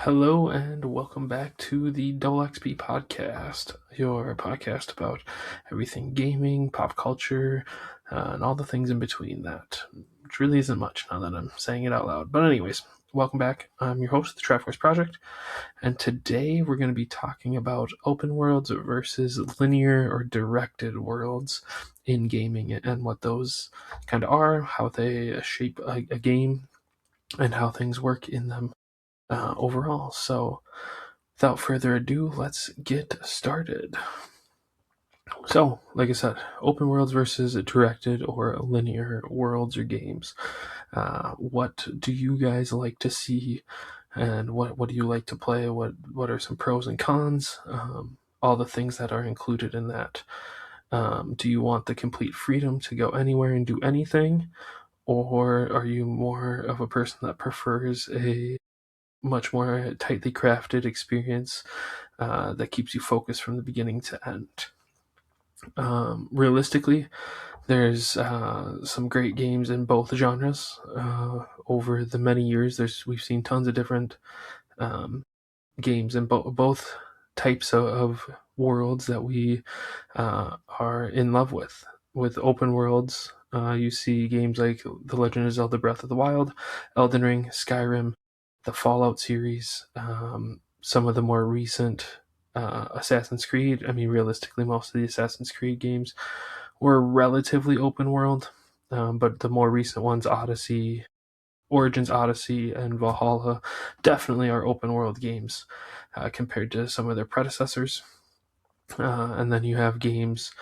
Hello and welcome back to the Double XP podcast, your podcast about everything gaming, pop culture, and all the things in between that, which really isn't much now that I'm saying it out loud. But anyways, welcome back. I'm your host, the Triforce Projekt, and today we're going to be talking about open worlds versus linear or directed worlds in gaming and what those kind of are, how they shape a game, and how things work in them overall. So without further ado, let's get started. So, like I said, open worlds versus directed or linear worlds or games. What do you guys like to see, and what do you like to play? What are some pros and cons? All the things that are included in that. Do you want the complete freedom to go anywhere and do anything, or are you more of a person that prefers a much more tightly crafted experience that keeps you focused from the beginning to end? Realistically, there's some great games in both genres. Over the many years, we've seen tons of different games in both types of worlds that we are in love with. With open worlds, you see games like The Legend of Zelda Breath of the Wild, Elden Ring, Skyrim, the Fallout series, some of the more recent Assassin's Creed. I mean, realistically, most of the Assassin's Creed games were relatively open world, but the more recent ones, Odyssey, Origins Odyssey, and Valhalla, definitely are open world games compared to some of their predecessors. And then you have games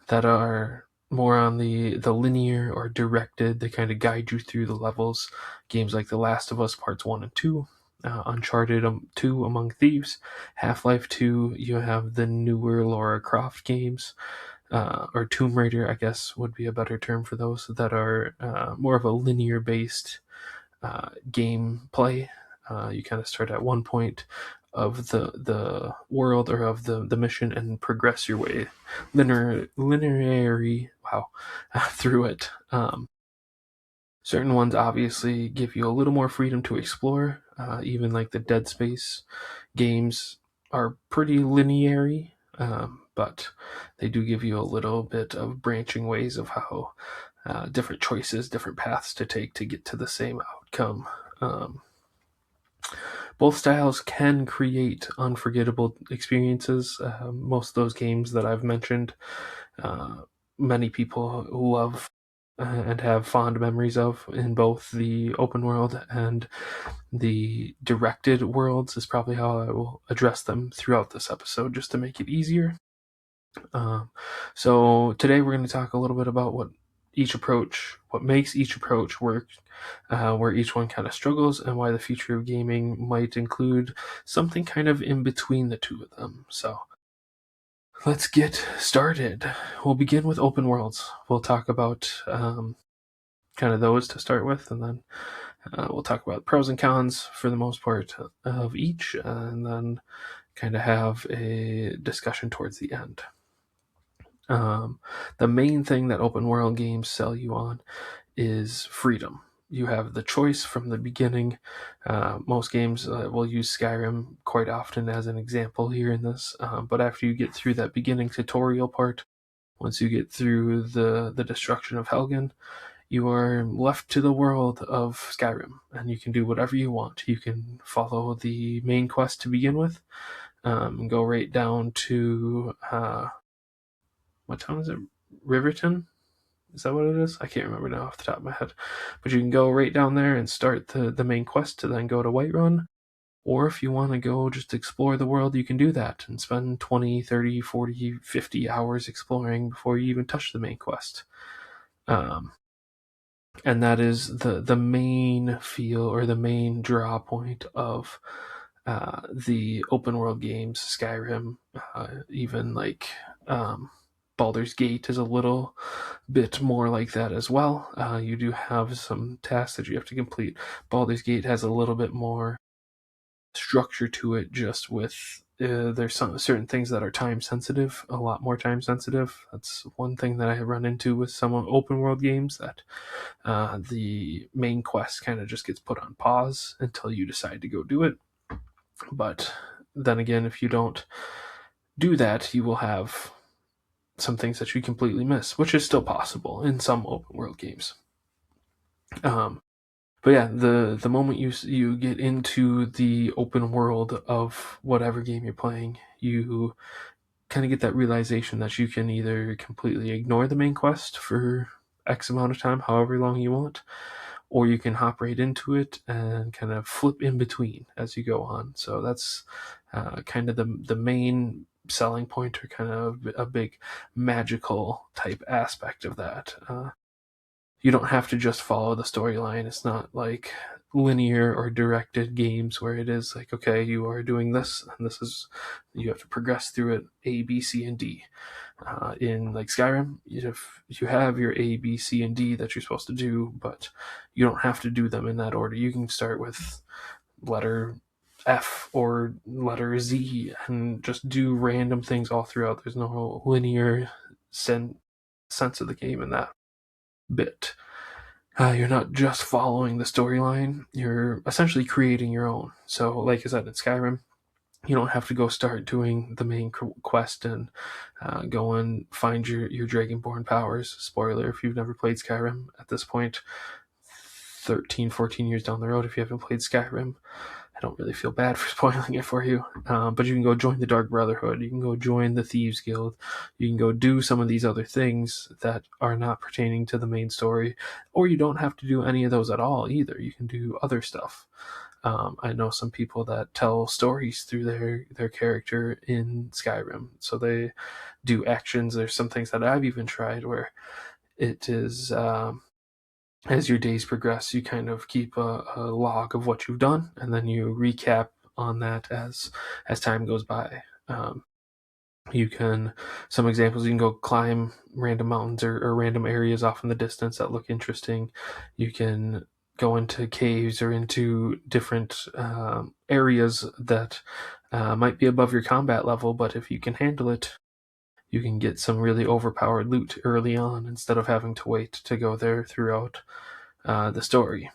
that are more on the linear or directed. They kind of guide you through the levels. Games like The Last of Us Parts 1 and 2, Uncharted 2 Among Thieves, Half-Life 2. You have the newer Lara Croft games, or Tomb Raider, I guess, would be a better term for those, that are more of a linear-based gameplay. You kind of start at one point of the world or of the mission and progress your way linearly through it. Certain ones obviously give you a little more freedom to explore. Even like the Dead Space games are pretty linear, but they do give you a little bit of branching ways of how different choices, different paths to take to get to the same outcome. Both styles can create unforgettable experiences. Most of those games that I've mentioned, many people love and have fond memories of in both the open world and the directed worlds, is probably how I will address them throughout this episode, just to make it easier. So today we're going to talk a little bit about what makes each approach work, where each one kind of struggles, and why the future of gaming might include something kind of in between the two of them. So let's get started. We'll begin with open worlds. We'll talk about kind of those to start with, and then we'll talk about pros and cons for the most part of each, and then kind of have a discussion towards the end. The main thing that open world games sell you on is freedom. You have the choice from the beginning. Most games will use Skyrim quite often as an example here in this, but after you get through that beginning tutorial part, once you get through the destruction of Helgen, you are left to the world of Skyrim, and you can do whatever you want. You can follow the main quest to begin with, and go right down to what town is it? Riverton? Is that what it is? I can't remember now off the top of my head. But you can go right down there and start the main quest to then go to Whiterun. Or if you want to go just explore the world, you can do that and spend 20, 30, 40, 50 hours exploring before you even touch the main quest. And that is the main feel or the main draw point of the open world games. Skyrim, even like Baldur's Gate is a little bit more like that as well. You do have some tasks that you have to complete. Baldur's Gate has a little bit more structure to it, just with there's some certain things that are time sensitive, a lot more time sensitive. That's one thing that I run into with some open world games, that the main quest kind of just gets put on pause until you decide to go do it. But then again, if you don't do that, you will have some things that you completely miss, which is still possible in some open world games. But yeah, the moment you get into the open world of whatever game you're playing, you kind of get that realization that you can either completely ignore the main quest for X amount of time, however long you want, or you can hop right into it and kind of flip in between as you go on. So that's kind of the main selling point, or kind of a big magical type aspect of that. You don't have to just follow the storyline. It's not like linear or directed games where it is like, okay, you are doing this, and this is, you have to progress through it A, B, C, and D. In like Skyrim, you have your A, B, C, and D that you're supposed to do, but you don't have to do them in that order. You can start with letter F or letter Z and just do random things all throughout. There's no linear sense of the game in that bit. You're not just following the storyline, you're essentially creating your own. So, like I said, in Skyrim, you don't have to go start doing the main quest and go and find your Dragonborn powers. Spoiler if you've never played Skyrim at this point, 13, 14 years down the road, if you haven't played Skyrim. I don't really feel bad for spoiling it for you, but you can go join the Dark Brotherhood, you can go join the Thieves Guild, you can go do some of these other things that are not pertaining to the main story, or you don't have to do any of those at all either. You can do other stuff. I know some people that tell stories through their character in Skyrim, so they do actions. There's some things that I've even tried where it is as your days progress, you kind of keep a log of what you've done, and then you recap on that as time goes by. You can, some examples, you can go climb random mountains or random areas off in the distance that look interesting. You can go into caves or into different areas that might be above your combat level, but if you can handle it, you can get some really overpowered loot early on instead of having to wait to go there throughout the story,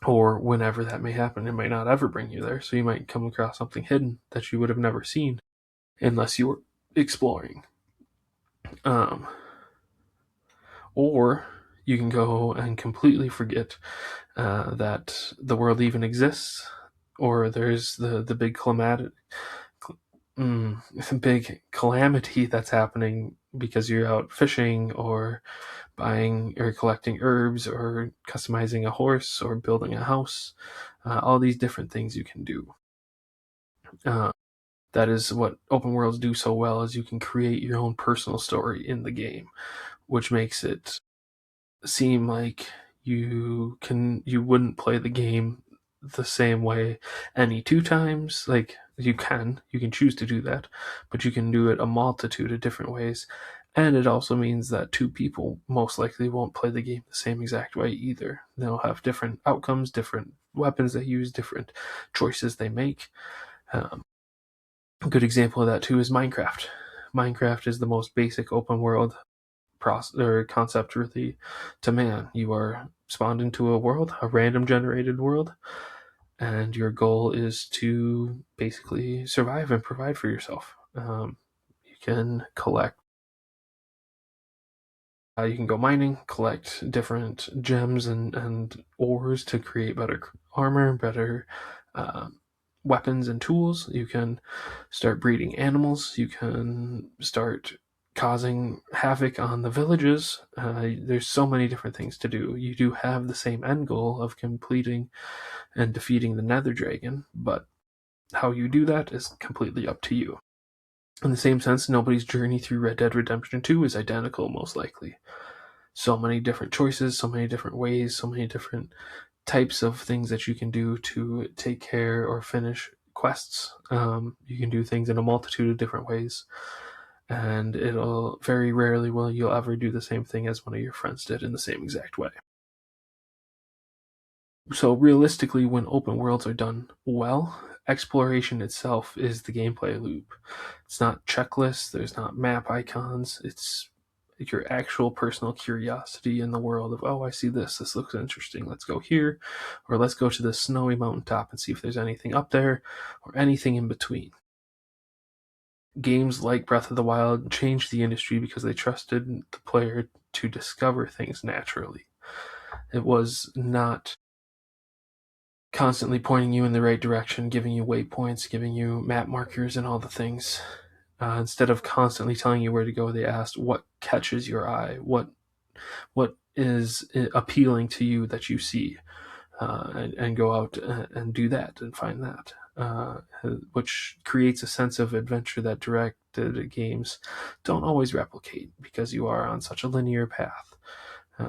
or whenever that may happen. It might not ever bring you there, so you might come across something hidden that you would have never seen unless you were exploring. Or you can go and completely forget that the world even exists, or there's the big big calamity that's happening because you're out fishing or buying or collecting herbs or customizing a horse or building a house. All these different things you can do. That is what open worlds do so well, is you can create your own personal story in the game, which makes it seem like you wouldn't play the game the same way any two times. Like you can choose to do that, but you can do it a multitude of different ways. And it also means that two people most likely won't play the game the same exact way either. They'll have different outcomes, different weapons they use, different choices they make. A good example of that too is Minecraft. Minecraft is the most basic open world concept really to man. You are spawned into a world, a random generated world, and your goal is to basically survive and provide for yourself. You can collect. You can go mining, collect different gems and ores to create better armor, better weapons and tools. You can start breeding animals. You can start causing havoc on the villages. There's so many different things to do. You do have the same end goal of completing and defeating the Nether Dragon, but how you do that is completely up to you. In the same sense, nobody's journey through Red Dead Redemption 2 is identical, most likely. So many different choices, so many different ways, so many different types of things that you can do to take care or finish quests. You can do things in a multitude of different ways, and it'll very rarely will you'll ever do the same thing as one of your friends did in the same exact way. So realistically, when open worlds are done well, exploration itself is the gameplay loop. It's not checklists, there's not map icons, your actual personal curiosity in the world of, oh, I see this looks interesting, let's go here, or let's go to this snowy mountaintop and see if there's anything up there or anything in between. Games like Breath of the Wild changed the industry because they trusted the player to discover things naturally. It was not constantly pointing you in the right direction, giving you waypoints, giving you map markers and all the things. Instead of constantly telling you where to go, they asked what catches your eye, what is appealing to you that you see, and go out and do that and find that, which creates a sense of adventure that directed games don't always replicate because you are on such a linear path.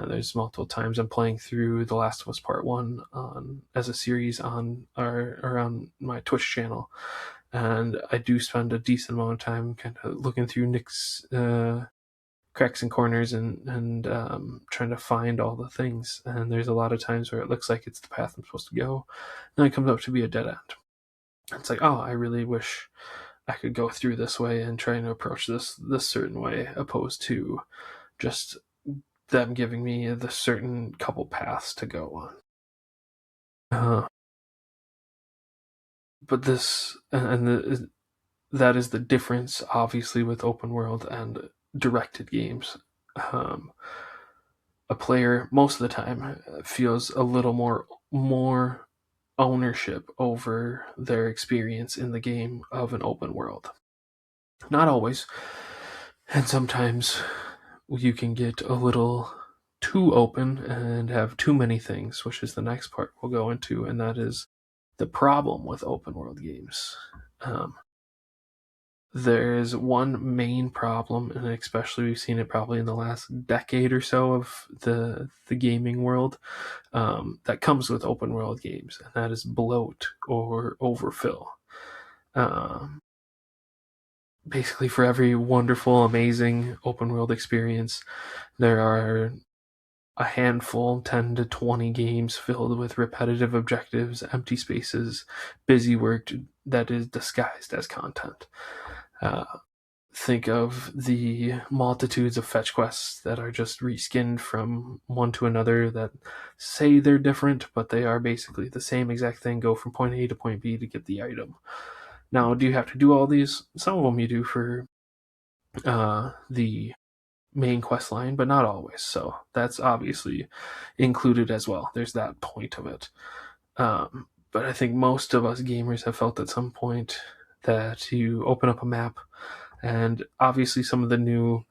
There's multiple times I'm playing through The Last of Us Part 1 as a series on my Twitch channel, and I do spend a decent amount of time kind of looking through Nick's cracks and corners and trying to find all the things. And there's a lot of times where it looks like it's the path I'm supposed to go, and then it comes up to be a dead end. It's like, oh, I really wish I could go through this way and try to approach this certain way, opposed to just them giving me the certain couple paths to go on. But this and that is the difference, obviously, with open world and directed games. A player most of the time feels a little more ownership over their experience in the game of an open world. Not always, and sometimes you can get a little too open and have too many things, which is the next part we'll go into, and that is the problem with open world games. There's one main problem, and especially we've seen it probably in the last decade or so of the gaming world, that comes with open world games, and that is bloat or overfill. Basically, for every wonderful, amazing open world experience, there are a handful, 10 to 20 games filled with repetitive objectives, empty spaces, busy work that is disguised as content. Think of the multitudes of fetch quests that are just reskinned from one to another that say they're different, but they are basically the same exact thing. Go from point A to point B to get the item. Now, do you have to do all these? Some of them you do for the main quest line, but not always. So that's obviously included as well. There's that point of it. But I think most of us gamers have felt at some point that you open up a map, and obviously some of the new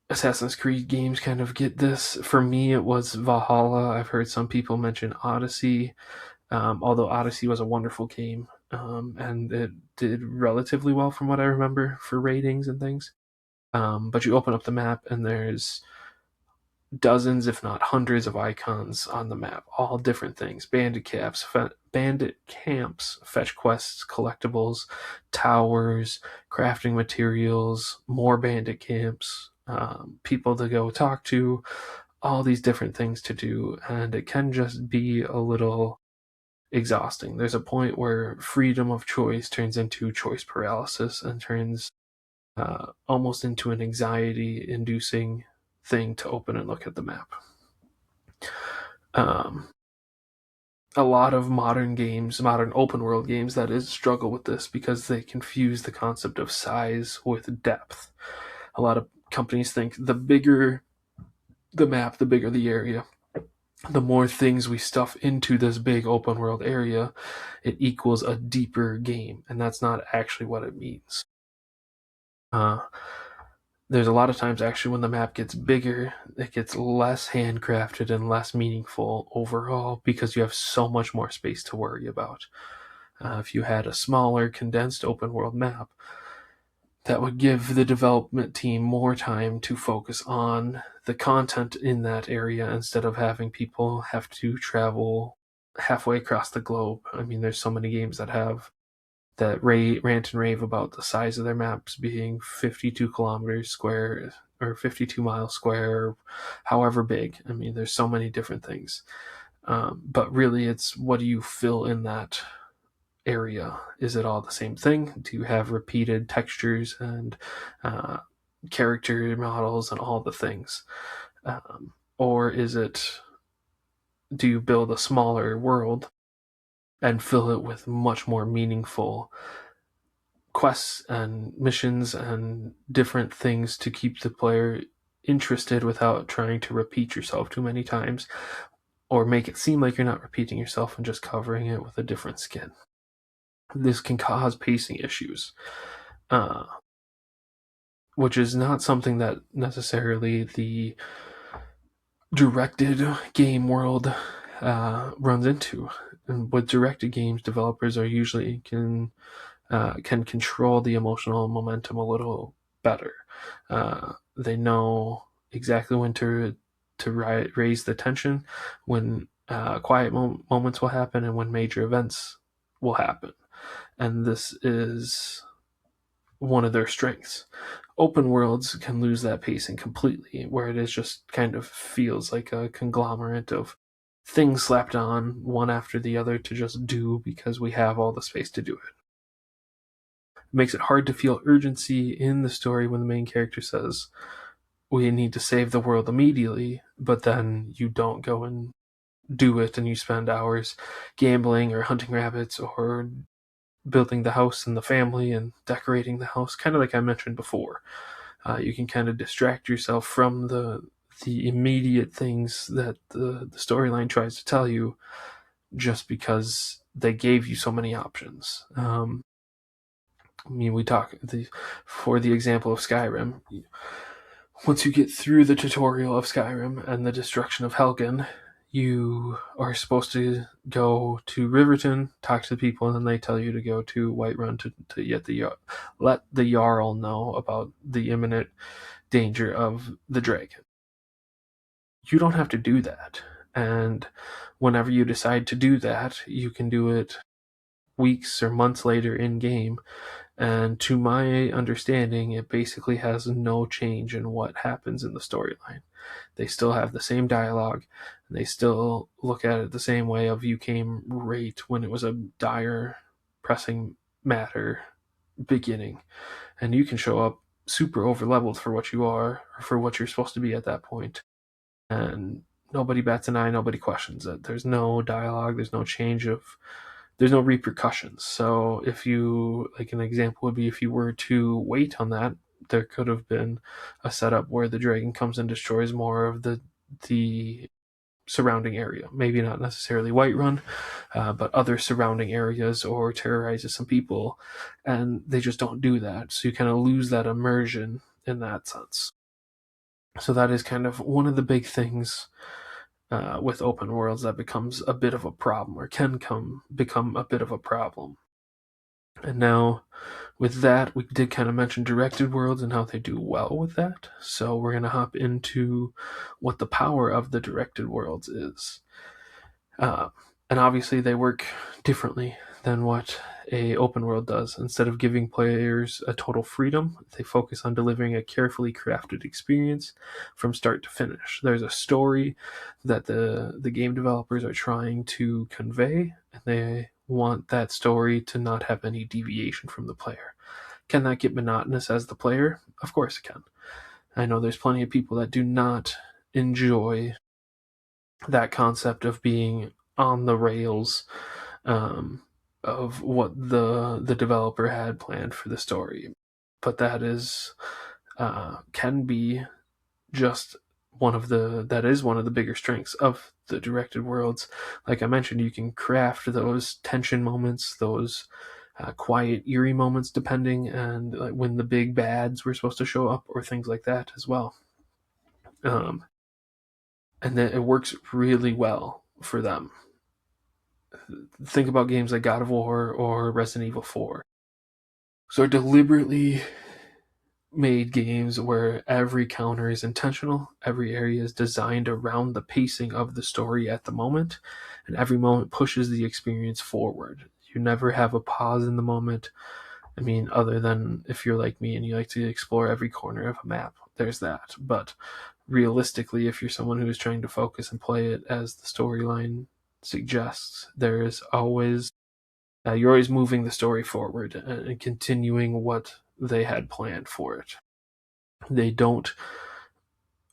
Assassin's Creed games kind of get this. For me, it was Valhalla. I've heard some people mention Odyssey, although Odyssey was a wonderful game, and it did relatively well from what I remember for ratings and things. But you open up the map, and there's dozens, if not hundreds, of icons on the map, all different things: bandit camps, fetch quests, collectibles, towers, crafting materials, more bandit camps, people to go talk to, all these different things to do, and it can just be a little exhausting. There's a point where freedom of choice turns into choice paralysis and turns almost into an anxiety inducing thing to open and look at the map. A lot of modern open world games, that is, struggle with this because they confuse the concept of size with depth. A lot of companies think the bigger the map, the bigger the area. The more things we stuff into this big open world area, it equals a deeper game, and that's not actually what it means. There's a lot of times actually when the map gets bigger, it gets less handcrafted and less meaningful overall because you have so much more space to worry about. If you had a smaller, condensed open world map, that would give the development team more time to focus on the content in that area instead of having people have to travel halfway across the globe. I mean, there's so many games that have that rant and rave about the size of their maps being 52 kilometers square or 52 miles square, however big. I mean, there's so many different things. But really, it's what do you fill in that area? Is it all the same thing? Do you have repeated textures and character models and all the things? Or do you build a smaller world and fill it with much more meaningful quests and missions and different things to keep the player interested without trying to repeat yourself too many times, or make it seem like you're not repeating yourself and just covering it with a different skin? This can cause pacing issues, which is not something that necessarily the directed game world runs into. And with directed games, developers are usually can control the emotional momentum a little better. They know exactly when to raise the tension, when quiet moments will happen, and when major events will happen. And this is one of their strengths. Open worlds can lose that pacing completely, where it is just kind of feels like a conglomerate of things slapped on one after the other to just do because we have all the space to do it. It makes it hard to feel urgency in the story when the main character says, we need to save the world immediately, but then you don't go and do it, and you spend hours gambling or hunting rabbits or building the house and the family and decorating the house, kind of like I mentioned before. You can kind of distract yourself from the immediate things that the storyline tries to tell you, just because they gave you so many options. I mean, for the example of Skyrim. Once you get through the tutorial of Skyrim and the destruction of Helgen, you are supposed to go to Riverton, talk to the people, and then they tell you to go to Whiterun to let the Jarl know about the imminent danger of the dragon. You don't have to do that. And whenever you decide to do that, you can do it weeks or months later in game. And to my understanding, it basically has no change in what happens in the storyline. They still have the same dialogue, and they still look at it the same way of you came right when it was a dire, pressing matter beginning. And you can show up super overleveled for what you are, or for what you're supposed to be at that point. And nobody bats an eye, nobody questions it. There's no dialogue, there's no repercussions. So if you, like, an example would be if you were to wait on that, there could have been a setup where the dragon comes and destroys more of the surrounding area. Maybe not necessarily Whiterun, but other surrounding areas, or terrorizes some people, and they just don't do that. So you kind of lose that immersion in that sense. So that is kind of one of the big things with open worlds that becomes a bit of a problem, or can become a bit of a problem. And now, with that, we did kind of mention directed worlds and how they do well with that. So we're going to hop into what the power of the directed worlds is. And obviously they work differently than what a open world does. Instead of giving players a total freedom, they focus on delivering a carefully crafted experience from start to finish. There's a story that the game developers are trying to convey, and they want that story to not have any deviation from the player. Can that get monotonous as the player? Of course it can. I know there's plenty of people that do not enjoy that concept of being on the rails, of what the developer had planned for the story. But that is can be just that is one of the bigger strengths of the directed worlds. Like I mentioned, you can craft those tension moments, those quiet, eerie moments, depending, and like when the big bads were supposed to show up, or things like that as well. And then it works really well for them. Think about games like God of War or Resident Evil 4. So deliberately made games where every counter is intentional, every area is designed around the pacing of the story at the moment, and every moment pushes the experience forward. You never have a pause in the moment. I mean, other than if you're like me and you like to explore every corner of a map, there's that. But realistically, if you're someone who is trying to focus and play it as the storyline suggests, there is always You're always moving the story forward and continuing what they had planned for it. They don't.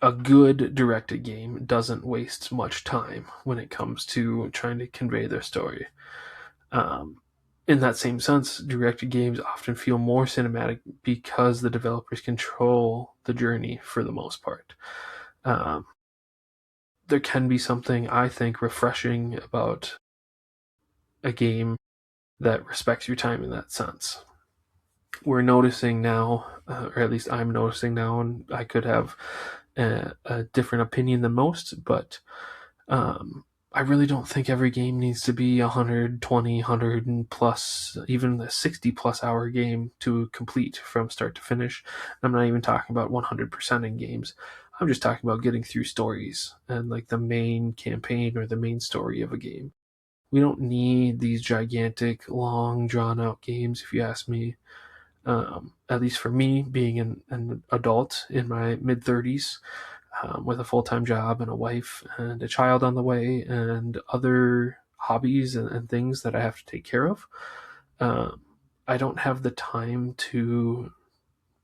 A good directed game doesn't waste much time when it comes to trying to convey their story. Um, in that same sense, directed games often feel more cinematic because the developers control the journey for the most part. Um, there can be something, I think, refreshing about a game that respects your time in that sense. We're noticing now, or at least I'm noticing now, and I could have a different opinion than most, but I really don't think every game needs to be 120, 100 and plus, even a 60 plus hour game to complete from start to finish. I'm not even talking about 100% in games. I'm just talking about getting through stories and like the main campaign or the main story of a game. We don't need these gigantic, long, drawn out games, if you ask me. At least for me, being an adult in my mid 30s, with a full time job and a wife and a child on the way and other hobbies and things that I have to take care of. Um, I don't have the time to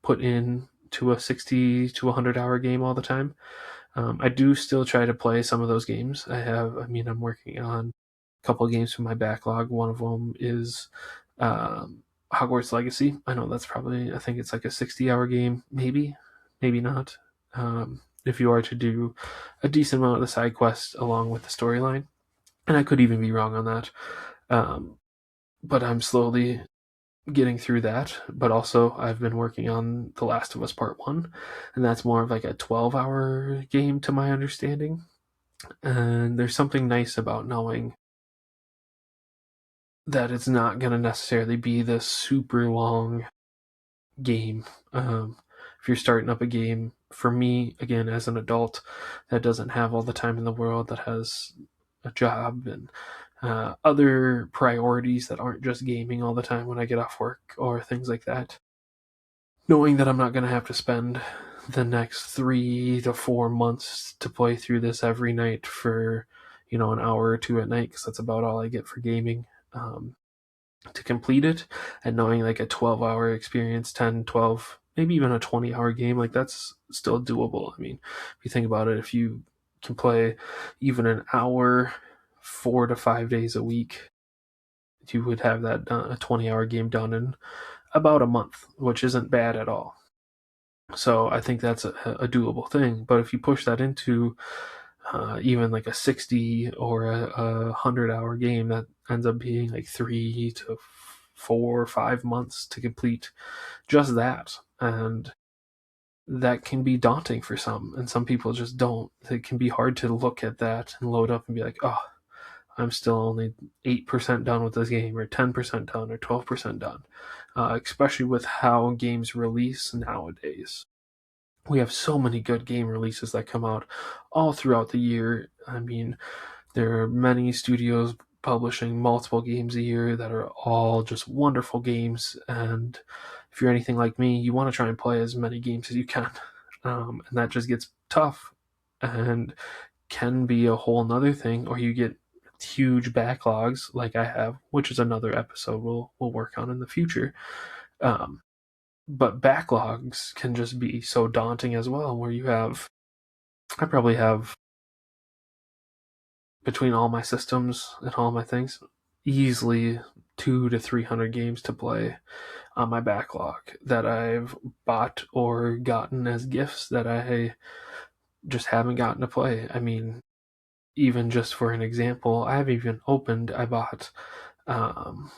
put in to a 60 to 100-hour game all the time. I do still try to play some of those games. I'm working on a couple of games from my backlog. One of them is um, Hogwarts Legacy. I know that's probably, I think it's like a 60-hour game, maybe not. If you are to do a decent amount of the side quests along with the storyline. And I could even be wrong on that. Um, but I'm slowly getting through that. But also, I've been working on The Last of Us Part 1, and that's more of like a 12-hour game to my understanding. And there's something nice about knowing that it's not going to necessarily be this super long game. If you're starting up a game, for me, again, as an adult that doesn't have all the time in the world, that has a job and other priorities that aren't just gaming all the time when I get off work or things like that, knowing that I'm not going to have to spend the next 3 to 4 months to play through this every night for, an hour or two at night, because that's about all I get for gaming. To complete it, and knowing like a 12-hour experience, 10, 12, maybe even a 20-hour game, like that's still doable. I mean, if you think about it, if you can play even an hour 4 to 5 days a week, you would have that a 20-hour game done in about a month, which isn't bad at all. So I think that's a doable thing. But if you push that into even like a 60 or a 100-hour game, that ends up being like 3 to 4 or 5 months to complete just that. And that can be daunting for some, and some people just don't. It can be hard to look at that and load up and be like, oh, I'm still only 8% done with this game, or 10% done, or 12% done. Especially with how games release nowadays. We have so many good game releases that come out all throughout the year. I mean, there are many studios publishing multiple games a year that are all just wonderful games. And if you're anything like me, you want to try and play as many games as you can. And that just gets tough and can be a whole nother thing, or you get huge backlogs like I have, which is another episode we'll work on in the future. Um, but backlogs can just be so daunting as well, where I probably have, between all my systems and all my things, easily 200 to 300 games to play on my backlog that I've bought or gotten as gifts that I just haven't gotten to play. I mean, even just for an example, I bought um,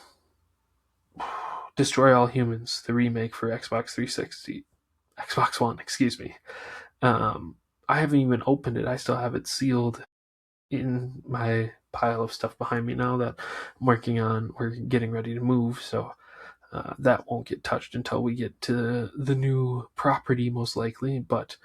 Destroy All Humans, the remake for Xbox 360, Xbox One, excuse me. Um, I haven't even opened it. I still have it sealed in my pile of stuff behind me now that I'm working on. We're getting ready to move, so that won't get touched until we get to the new property, most likely. But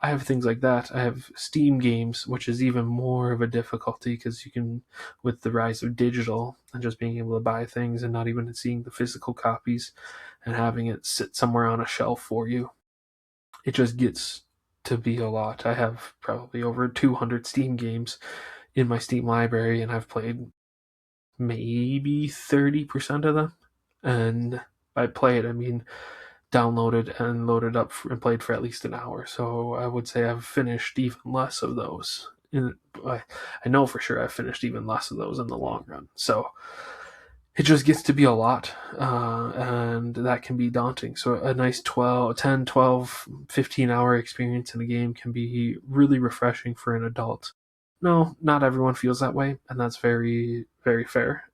I have things like that. I have Steam games, which is even more of a difficulty because you can, with the rise of digital and just being able to buy things and not even seeing the physical copies and having it sit somewhere on a shelf for you, it just gets to be a lot. I have probably over 200 Steam games in my Steam library, and I've played maybe 30% of them. And by play it, I mean downloaded and loaded up and played for at least an hour. So I would say I've finished even less of those. I know for sure I've finished even less of those in the long run. So it just gets to be a lot, and that can be daunting. So a nice 10, 12, 15-hour experience in a game can be really refreshing for an adult. No, not everyone feels that way, and that's very, very fair.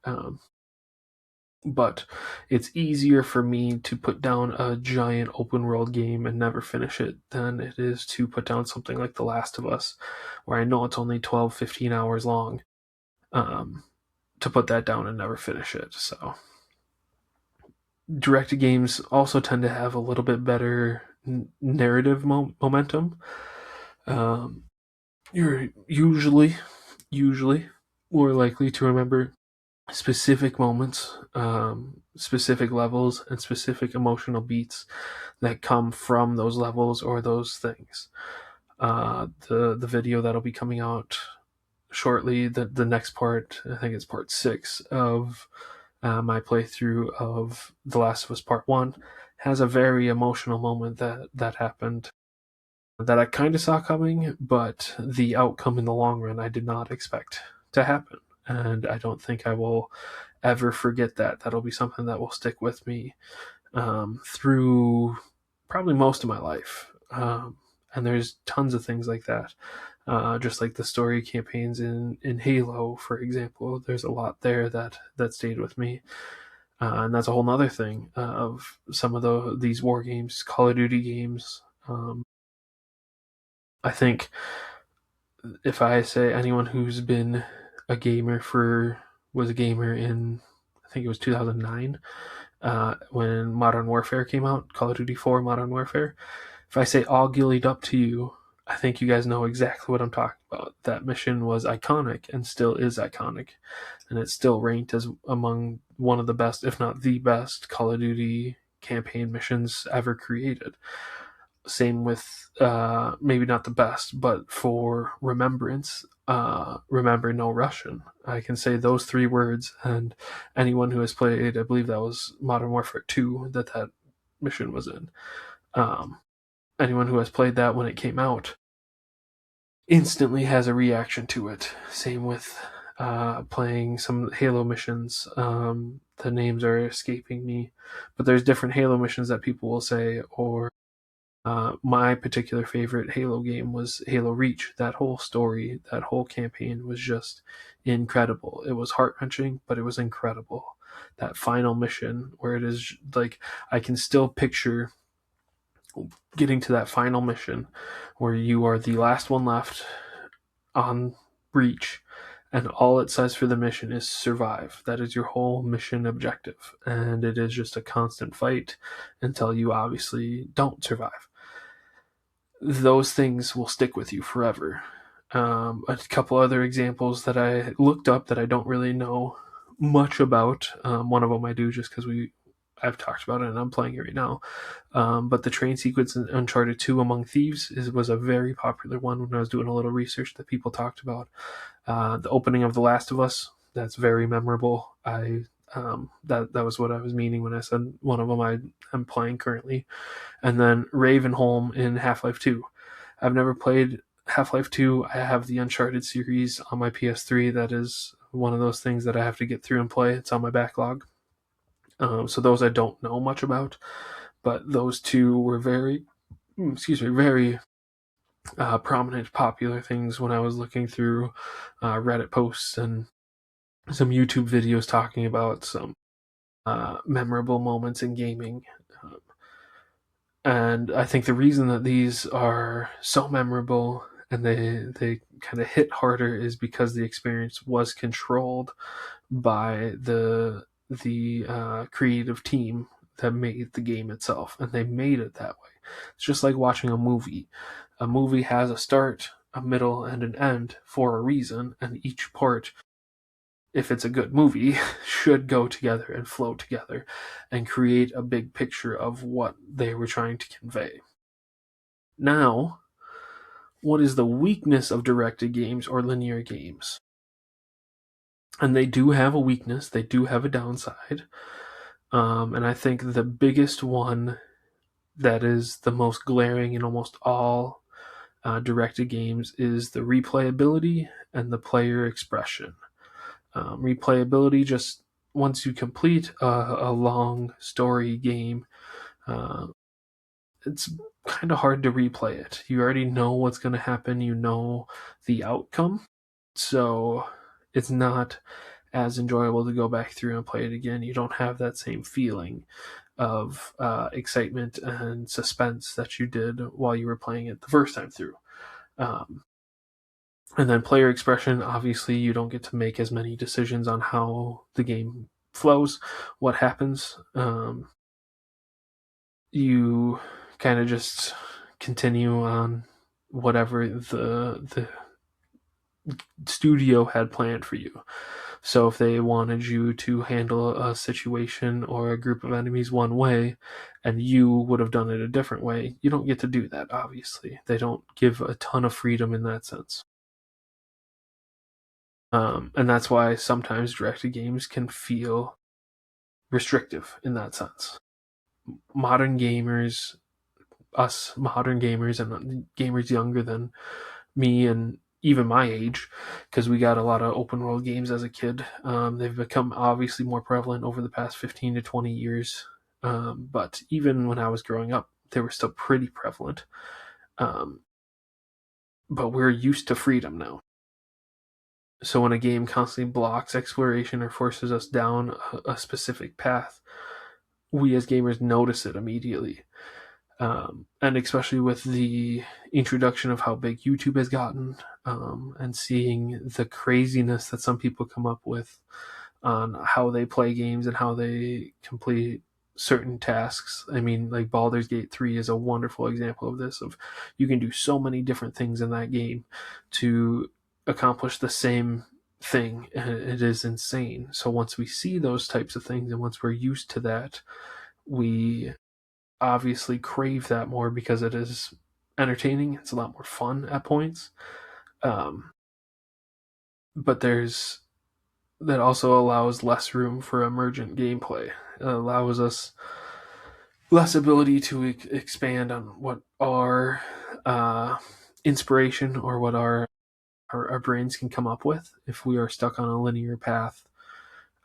But it's easier for me to put down a giant open world game and never finish it than it is to put down something like The Last of Us, where I know it's only 12, 15 hours long, to put that down and never finish it. So directed games also tend to have a little bit better narrative momentum. You're usually more likely to remember specific moments, specific levels, and specific emotional beats that come from those levels or those things. The video that'll be coming out shortly, the next part, I think it's part 6 of my playthrough of The Last of Us Part 1, has a very emotional moment that happened that I kind of saw coming, but the outcome in the long run I did not expect to happen. And I don't think I will ever forget that. That'll be something that will stick with me through probably most of my life. And there's tons of things like that. Just like the story campaigns in Halo, for example, there's a lot there that stayed with me. And that's a whole nother thing of some of these war games, Call of Duty games. I think if I say anyone who's been a gamer was a gamer in, I think it was 2009, when Modern Warfare came out, Call of Duty 4 Modern Warfare. If I say all gillied up to you, I think you guys know exactly what I'm talking about. That mission was iconic and still is iconic. And it's still ranked as among one of the best, if not the best, Call of Duty campaign missions ever created. Same with maybe not the best, but for remembrance, remember no Russian. I can say those 3 words, and anyone who has played, I believe that was Modern Warfare 2 that mission was in. Anyone who has played that when it came out instantly has a reaction to it. Same with playing some Halo missions. The names are escaping me, but there's different Halo missions that people will say, or my particular favorite Halo game was Halo Reach. That whole story, that whole campaign was just incredible. It was heart-wrenching, but it was incredible. That final mission where it is like, I can still picture getting to that final mission where you are the last one left on Reach, and all it says for the mission is survive. That is your whole mission objective, and it is just a constant fight until you obviously don't survive. Those things will stick with you forever. A couple other examples that I looked up that I don't really know much about. One of them I do just because I've talked about it and I'm playing it right now. But the train sequence in Uncharted 2 Among Thieves was a very popular one when I was doing a little research that people talked about. The opening of The Last of Us, that's very memorable. That was what I was meaning when I said one of them I'm playing currently. And then Ravenholm in Half-Life 2. I've never played Half-Life 2. I have the Uncharted series on my PS3. That is one of those things that I have to get through and play. It's on my backlog. So those I don't know much about, but those two were very prominent, popular things when I was looking through Reddit posts and some YouTube videos talking about some memorable moments in gaming. And I think the reason that these are so memorable and they kind of hit harder is because the experience was controlled by the creative team that made the game itself, and they made it that way. It's just like watching a movie. A movie has a start, a middle, and an end for a reason, and each part, if it's a good movie, should go together and flow together and create a big picture of what they were trying to convey. Now, what is the weakness of directed games or linear games? And they do have a weakness, they do have a downside. And I think the biggest one that is the most glaring in almost all directed games is the replayability and the player expression. Replayability, just once you complete a long story game, it's kind of hard to replay it. You already know what's going to happen, you know the outcome. So it's not as enjoyable to go back through and play it again. You don't have that same feeling of excitement and suspense that you did while you were playing it the first time through. Um, and then player expression, obviously, you don't get to make as many decisions on how the game flows, what happens. You kind of just continue on whatever the studio had planned for you. So if they wanted you to handle a situation or a group of enemies one way and you would have done it a different way, you don't get to do that, obviously. They don't give a ton of freedom in that sense. And that's why sometimes directed games can feel restrictive in that sense. Modern gamers, us modern gamers, and gamers younger than me and even my age, because we got a lot of open world games as a kid. They've become obviously more prevalent over the past 15 to 20 years. But even when I was growing up, they were still pretty prevalent. Um, but we're used to freedom now. So when a game constantly blocks exploration or forces us down a specific path, we as gamers notice it immediately. And especially with the introduction of how big YouTube has gotten, and seeing the craziness that some people come up with on how they play games and how they complete certain tasks. I mean, like Baldur's Gate 3 is a wonderful example of this. Of you can do so many different things in that game to accomplish the same thing, and it is insane. So once we see those types of things and once we're used to that, we obviously crave that more because it is entertaining. It's a lot more fun at points. Um, but there's that also allows less room for emergent gameplay. It allows us less ability to expand on what our inspiration or what our brains can come up with if we are stuck on a linear path.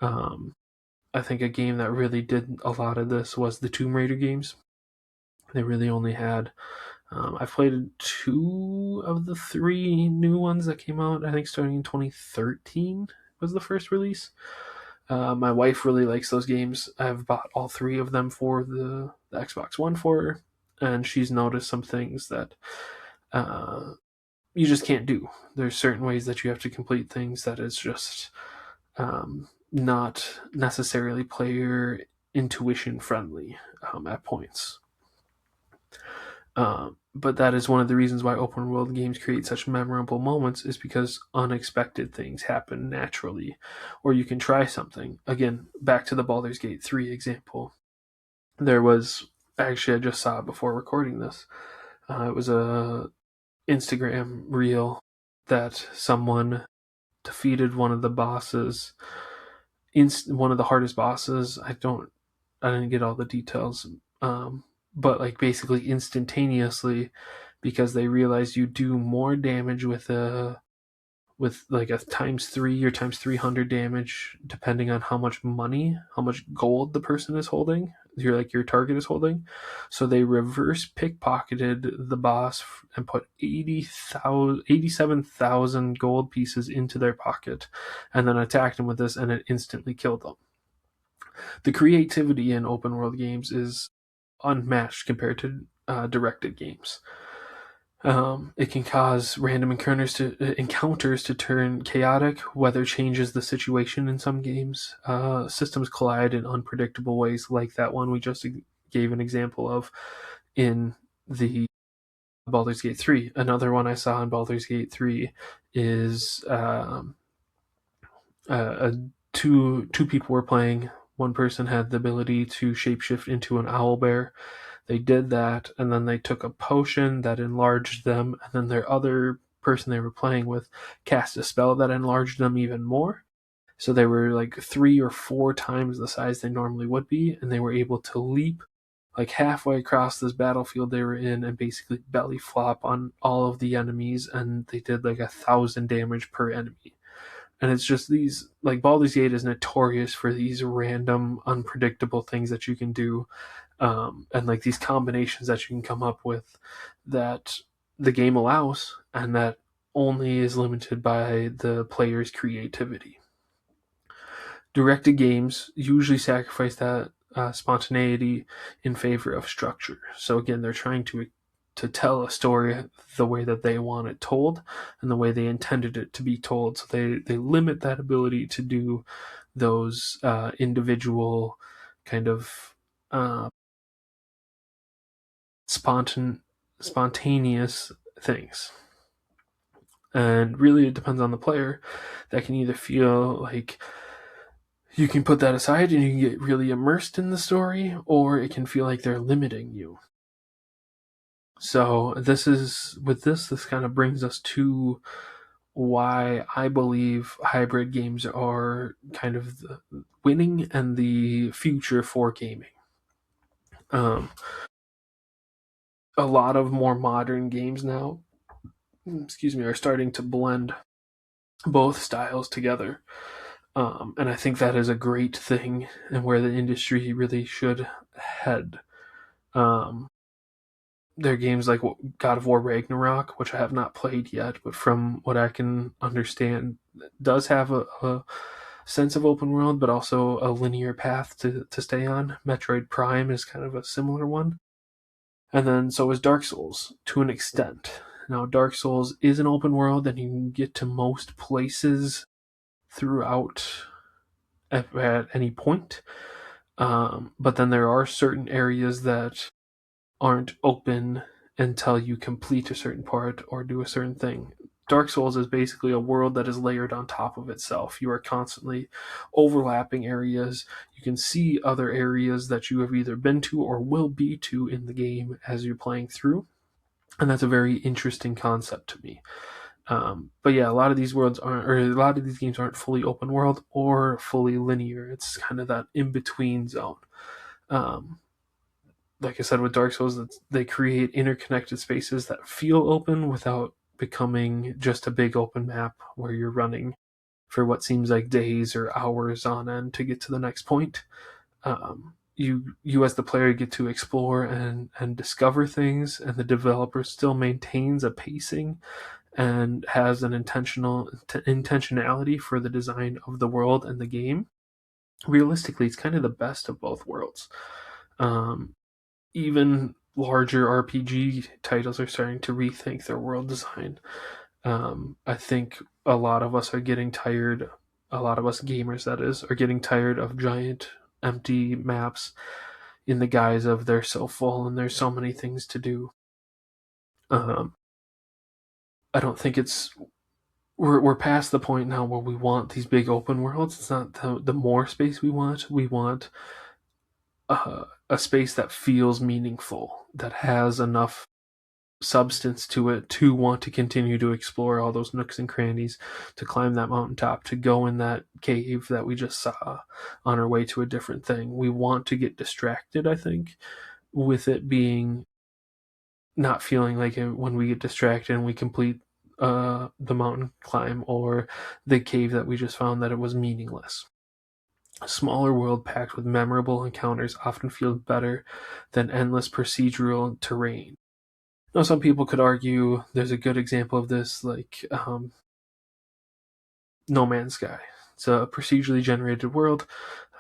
I think a game that really did a lot of this was the Tomb Raider games. They really only had I've played 2 of the 3 new ones that came out. I think starting in 2013 was the first release. My wife really likes those games. I've bought all 3 of them for the Xbox One for her, and she's noticed some things that you just can't do. There's certain ways that you have to complete things that is just not necessarily player intuition friendly at points. But that is one of the reasons why open world games create such memorable moments, is because unexpected things happen naturally, or you can try something. Again, back to the Baldur's Gate 3 example. There was, actually, I just saw it before recording this. It was a Instagram reel that someone defeated one of the bosses, one of the hardest bosses. I didn't get all the details. But like basically instantaneously, because they realize you do more damage with like a times 3 or times 300 damage, depending on how much gold the person is holding, your target is holding. So they reverse pickpocketed the boss and put 87,000 gold pieces into their pocket, and then attacked him with this, and it instantly killed them. The creativity in open world games is unmatched compared to directed games. It can cause random encounters to turn chaotic. Weather changes the situation in some games. Systems collide in unpredictable ways, like that one we just gave an example of in the Baldur's Gate 3. Another one I saw in Baldur's Gate 3 is two people were playing. One person had the ability to shapeshift into an owl bear. They did that, and then they took a potion that enlarged them, and then their other person they were playing with cast a spell that enlarged them even more. So they were like 3 or 4 times the size they normally would be, and they were able to leap like halfway across this battlefield they were in and basically belly flop on all of the enemies, and they did like 1,000 damage per enemy. And it's just these, like, Baldur's Gate is notorious for these random, unpredictable things that you can do, and like these combinations that you can come up with that the game allows, and that only is limited by the player's creativity. Directed games usually sacrifice that spontaneity in favor of structure. So again, they're trying to tell a story the way that they want it told and the way they intended it to be told. So they limit that ability to do those individual kind of spontaneous things. And really, it depends on the player. That can either feel like you can put that aside and you can get really immersed in the story, or it can feel like they're limiting you. So this kind of brings us to why I believe hybrid games are kind of the winning and the future for gaming. A lot of more modern games now, are starting to blend both styles together. And I think that is a great thing and where the industry really should head. There are games like God of War Ragnarok, which I have not played yet, but from what I can understand, does have a sense of open world, but also a linear path to stay on. Metroid Prime is kind of a similar one. And then so is Dark Souls to an extent. Now, Dark Souls is an open world, and you can get to most places throughout at any point. But then there are certain areas that aren't open until you complete a certain part or do a certain thing. Dark Souls is basically a world that is layered on top of itself. You are constantly overlapping areas. You can see other areas that you have either been to or will be to in the game as you're playing through. And that's a very interesting concept to me. But yeah, a lot of these games aren't fully open world or fully linear. It's kind of that in between zone. Like I said with Dark Souls, they create interconnected spaces that feel open without becoming just a big open map where you're running for what seems like days or hours on end to get to the next point. You as the player get to explore and discover things, and the developer still maintains a pacing and has an intentionality for the design of the world and the game. Realistically, it's kind of the best of both worlds. Even larger RPG titles are starting to rethink their world design. I think a lot of us gamers that is, are getting tired of giant empty maps in the guise of they're so full and there's so many things to do. I don't think we're past the point now where we want these big open worlds. It's not the more space we want. We want a space that feels meaningful, that has enough substance to it to want to continue to explore all those nooks and crannies, to climb that mountaintop, to go in that cave that we just saw on our way to a different thing. We want to get distracted, I think, with it being not feeling like when we get distracted and we complete the mountain climb or the cave that we just found, that it was meaningless. A smaller world packed with memorable encounters often feels better than endless procedural terrain. Now, some people could argue there's a good example of this, like No Man's Sky. It's a procedurally generated world.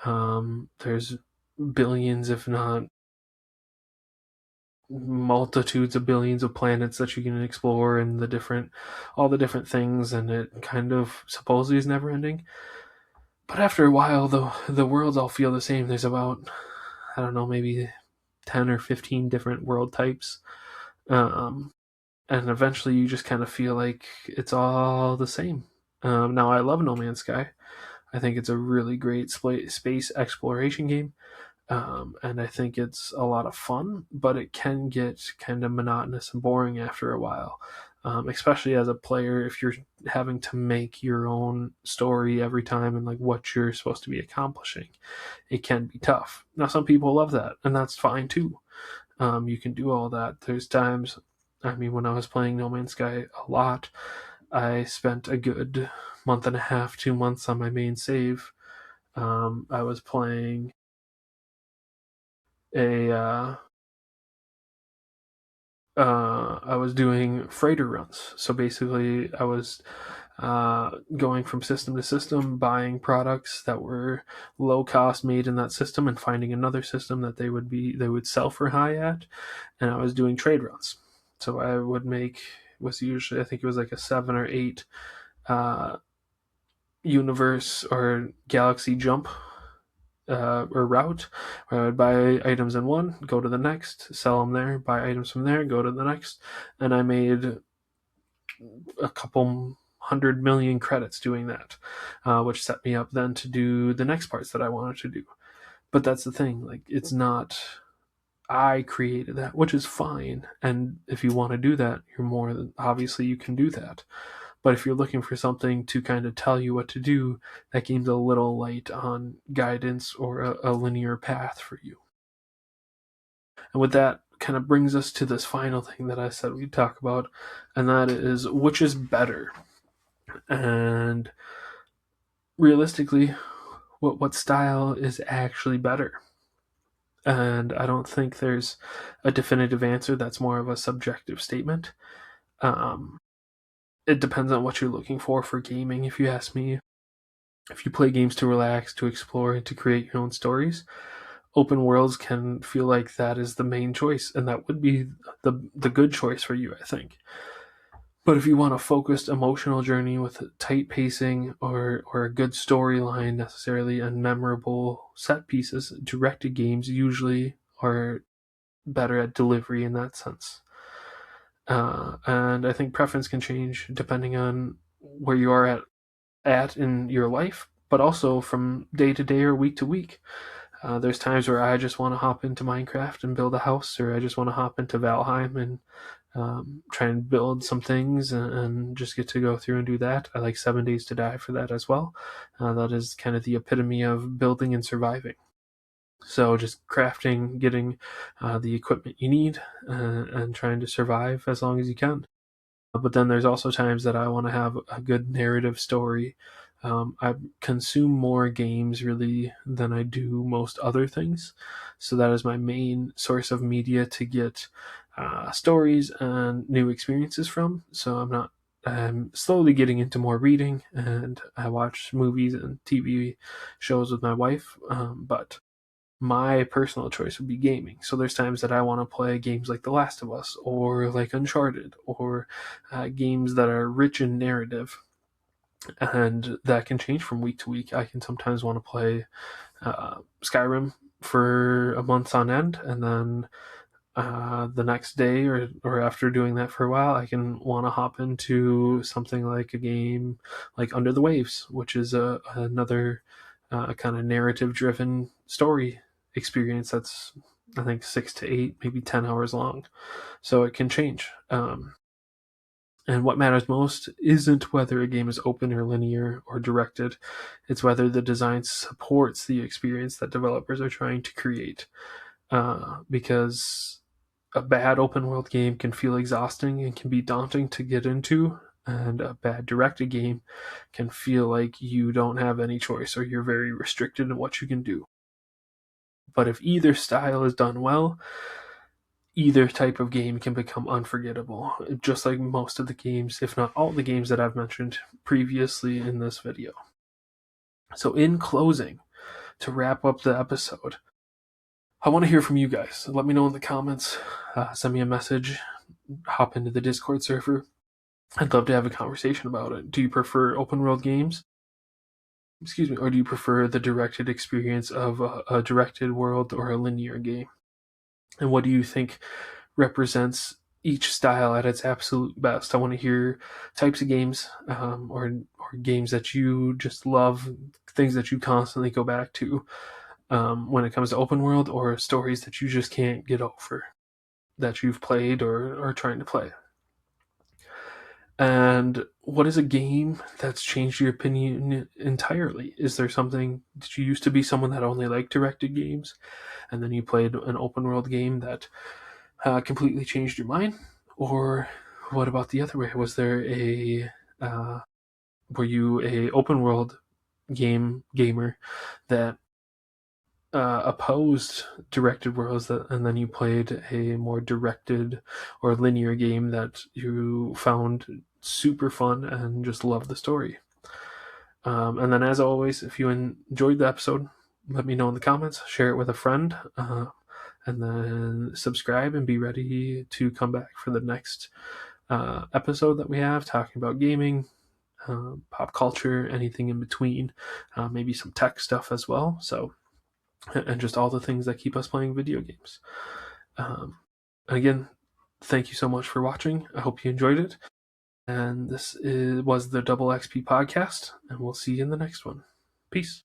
There's billions, if not multitudes of billions of planets that you can explore, and all the different things, and it kind of supposedly is never ending. But after a while, the worlds all feel the same. There's about, I don't know, maybe 10 or 15 different world types. And eventually you just kind of feel like it's all the same. Now, I love No Man's Sky. I think it's a really great space exploration game. And I think it's a lot of fun, but it can get kind of monotonous and boring after a while. especially as a player, if you're having to make your own story every time and like what you're supposed to be accomplishing, it can be tough. Now, some people love that, and that's fine too. You can do all that. There's times, I mean, when I was playing No Man's Sky a lot, I spent a good month and a half, 2 months on my main save. I was playing a I was doing freighter runs. So basically, I was going from system to system, buying products that were low cost, made in that system, and finding another system that they would sell for high at, and I was doing trade runs. So I would make was usually, I think it was like a 7 or 8 uh, universe or galaxy jump or route, where I would buy items in one, go to the next, sell them there, buy items from there, go to the next, and I made a couple 100 million credits doing that, which set me up then to do the next parts that I wanted to do. But that's the thing, like it's not I created that, which is fine. And if you want to do that, you're more than obviously you can do that. But if you're looking for something to kind of tell you what to do, that game's a little light on guidance or a linear path for you. And with that, kind of brings us to this final thing that I said we'd talk about, and that is which is better. And realistically, what style is actually better? And I don't think there's a definitive answer. That's more of a subjective statement. Um, it depends on what you're looking for gaming. If you ask me, if you play games to relax, to explore, and to create your own stories, open worlds can feel like that is the main choice, and that would be the good choice for you, I think. But if you want a focused emotional journey with tight pacing or a good storyline necessarily and memorable set pieces, directed games usually are better at delivery in that sense. And I think preference can change depending on where you are at in your life, but also from day to day or week to week. There's times where I just want to hop into Minecraft and build a house, or I just want to hop into Valheim and try and build some things and just get to go through and do that. I like 7 Days to Die for that as well. That is kind of the epitome of building and surviving. So just crafting, getting the equipment you need, and trying to survive as long as you can. But then there's also times that I want to have a good narrative story. I consume more games really than I do most other things. So that is my main source of media to get stories and new experiences from. So I'm slowly getting into more reading, and I watch movies and TV shows with my wife. But my personal choice would be gaming. So there's times that I want to play games like The Last of Us or like Uncharted or games that are rich in narrative, and that can change from week to week. I can sometimes want to play Skyrim for a month on end, and then the next day or after doing that for a while, I can want to hop into something like a game like Under the Waves, which is another kind of narrative driven story experience that's, I think, 6 to 8, maybe 10 hours long. So it can change. And what matters most isn't whether a game is open or linear or directed, it's whether the design supports the experience that developers are trying to create. Because a bad open world game can feel exhausting and can be daunting to get into, and a bad directed game can feel like you don't have any choice or you're very restricted in what you can do. But if either style is done well, either type of game can become unforgettable, just like most of the games, if not all the games that I've mentioned previously in this video. So, in closing, to wrap up the episode, I want to hear from you guys. Let me know in the comments, send me a message, hop into the Discord server. I'd love to have a conversation about it. Do you prefer open world games? Excuse me, or do you prefer the directed experience of a directed world or a linear game? And what do you think represents each style at its absolute best? I want to hear types of games, or games that you just love, things that you constantly go back to when it comes to open world, or stories that you just can't get over that you've played or are trying to play. And what is a game that's changed your opinion entirely? Is there something, did you used to be someone that only liked directed games, and then you played an open world game that completely changed your mind? Or what about the other way? Was there uh, were you a open world gamer that opposed directed worlds, and then you played a more directed or linear game that you found super fun and just loved the story? And then, as always, if you enjoyed the episode, let me know in the comments, share it with a friend, and then subscribe and be ready to come back for the next episode that we have, talking about gaming, pop culture, anything in between, maybe some tech stuff as well. So, and just all the things that keep us playing video games. Again, thank you so much for watching. I hope you enjoyed it. And was the Double XP podcast, and we'll see you in the next one. Peace.